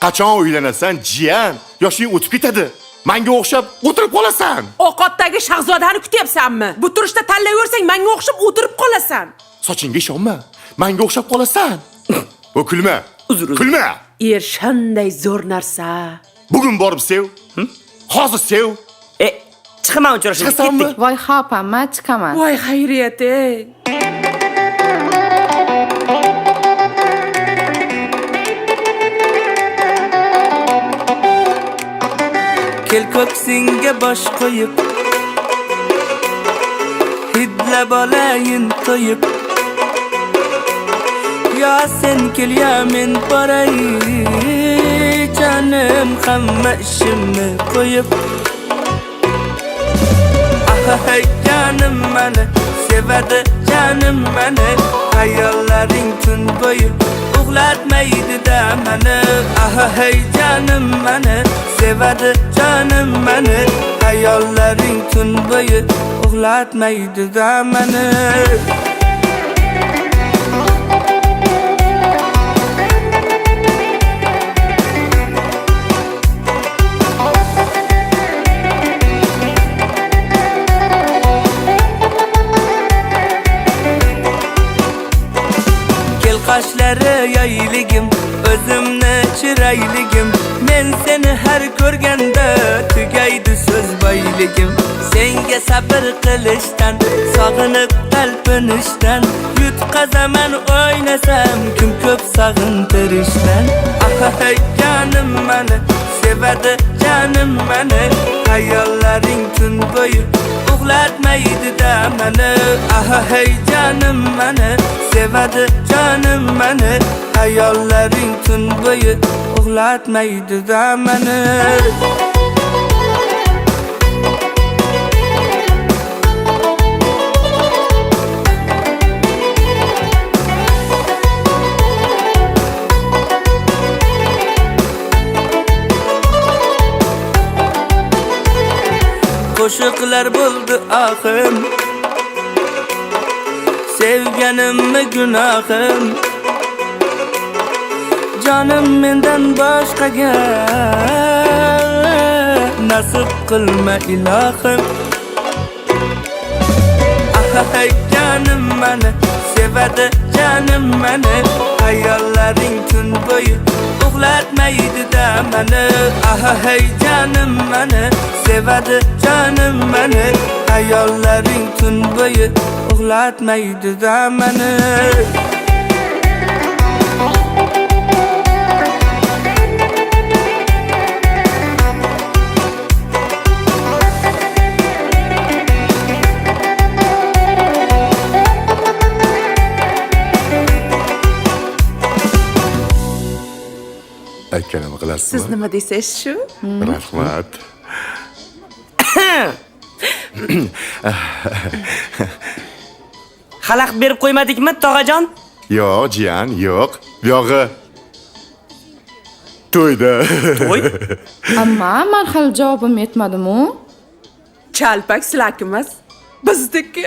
Qachon uylanasan, jiyan? Yoshing o'tib ketadi. Menga o'xshab o'tirib qolasan. Ovqatdagi shahzodani kutyapsanmi? Bu turishda tanlayversang menga o'xshab o'tirib qolasan. Sochingga ishonma. Menga o'xshab qolasan. Bu kulma. Kulma. Er shunday zo'r narsa. Bugun borib sev. Hozir sev. Chiqaman uchrashib Chiqasanmi? Voy xopamma, chiqaman. Voy xayriyat ey. Kel ko'ksingga bosh qo'yib, hidlab olayin to'yib. Ya sen kel ya men boray, canım hamma ishimni qo'yib. Hey canım meni sevadi, canım meni hayollaring tun bo'yi uxlatmaydi-da meni. Hey canım meni sevadi, canım meni hayollaring tun bo'yi uxlatmaydi-da meni. Qoshlari yayligim, o'zimni chirayligim. Men seni har ko'rganda tugaydi so'z boyligim. Senga sabr qilishdan, sog'inib talpinishdan, yutqazaman o'ynasam kim ko'p sog'intirishdan. Hey canım meni sevadi, canım meni hayollaring tun bo'yi uxlatmaydi-da meni. Hey canım meni sevadi, canım meni hayollaring tun bo'yi uxlatmaydi-da meni. Qo'shiqlar bo'ldi oxim, sevganimmi gunohim. Jonim mendan boshqaga nasib qilma ilohim. Hey canım meni sevadi, canım meni hayollaring tun bo'yi uxlatmaydi-da meni. Hey canım meni sevadi, canım meni hayollaring tun bo'yi uxlatmaydi-da meni. Aytganimni qilasizmi? Siz nima desangiz shu? Rahmat. Xalaq berib qo'ymadikmi, tog'ajon? Yo'q, jiyan, yo'q. Yog'i to'yda. To'y? Amma men hali javobim yetmadimi? Chalpak silak emas. Bizdeki.